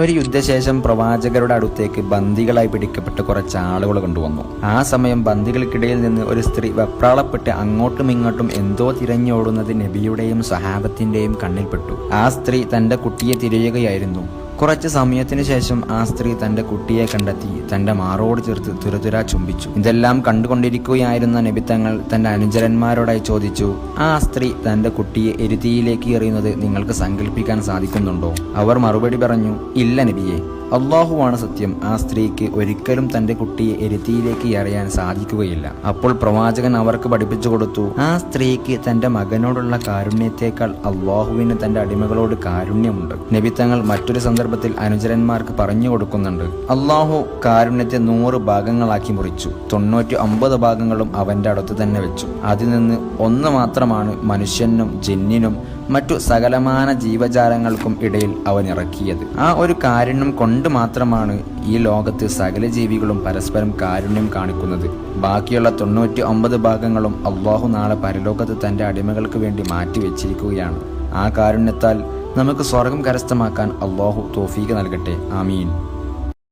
ഒരു യുദ്ധശേഷം പ്രവാചകരുടെ അടുത്തേക്ക് ബന്ദികളായി പിടിക്കപ്പെട്ട് കുറച്ച് ആളുകൾ കൊണ്ടുവന്നു. ആ സമയം ബന്ദികൾക്കിടയിൽ നിന്ന് ഒരു സ്ത്രീ വെപ്രാളപ്പെട്ട് അങ്ങോട്ടും ഇങ്ങോട്ടും എന്തോ തിരഞ്ഞോടുന്നത് നബിയുടെയും സഹാബത്തിന്റെയും കണ്ണിൽപ്പെട്ടു. ആ സ്ത്രീ തന്റെ കുട്ടിയെ തിരയുകയായിരുന്നു. കുറച്ച് സമയത്തിന് ശേഷം ആ സ്ത്രീ തന്റെ കുട്ടിയെ കണ്ടെത്തി തന്റെ മാറോട് ചേർത്ത് തുരതുര ചുംബിച്ചു. ഇതെല്ലാം കണ്ടുകൊണ്ടിരിക്കുകയായിരുന്ന നബി തങ്ങൾ തന്റെ അനുചരന്മാരോടായി ചോദിച്ചു, ആ സ്ത്രീ തന്റെ കുട്ടിയെ എരുതിയിലേക്ക് എറിയുന്നത് നിങ്ങൾക്ക് സങ്കല്പിക്കാൻ സാധിക്കുന്നുണ്ടോ? അവർ മറുപടി പറഞ്ഞു, ഇല്ല നബിയെ, അള്ളാഹുവാണ് സത്യം, ആ സ്ത്രീക്ക് ഒരിക്കലും തന്റെ കുട്ടിയെ എരുതിയിലേക്ക് എറിയാൻ സാധിക്കുകയില്ല. അപ്പോൾ പ്രവാചകൻ അവർക്ക് പഠിപ്പിച്ചു കൊടുത്തു, ആ സ്ത്രീക്ക് തന്റെ മകനോടുള്ള കാരുണ്യത്തേക്കാൾ അള്ളാഹുവിന് തന്റെ അടിമകളോട് കാരുണ്യമുണ്ട്. നബി തങ്ങൾ മറ്റൊരു സന്ദർഭത്തിൽ അനുചരന്മാർക്ക് പറഞ്ഞു കൊടുക്കുന്നുണ്ട്, അള്ളാഹു കാരുണ്യത്തെ 100 ഭാഗങ്ങളാക്കി മുറിച്ചു, 99 ഭാഗങ്ങളും അവന്റെ അടുത്ത് തന്നെ വെച്ചു. അതിൽ നിന്ന് 1 മാത്രമാണ് മനുഷ്യനും ജിന്നിനും മറ്റു സകലമാന ജീവജാലങ്ങൾക്കും ഇടയിൽ അവൻ ഇറക്കിയത്. ആ ഒരു കാരുണ്യം കൊണ്ട് മാത്രമാണ് ഈ ലോകത്ത് സകല ജീവികളും പരസ്പരം കാരുണ്യം കാണിക്കുന്നത്. ബാക്കിയുള്ള 99 ഭാഗങ്ങളും അള്ളാഹു നാളെ പരലോകത്ത് തന്റെ അടിമകൾക്ക് വേണ്ടി മാറ്റിവെച്ചിരിക്കുകയാണ്. ആ കാരുണ്യത്താൽ നമുക്ക് സ്വർഗം കരസ്ഥമാക്കാൻ അള്ളാഹു തൗഫീഖ് നൽകട്ടെ. ആമീൻ.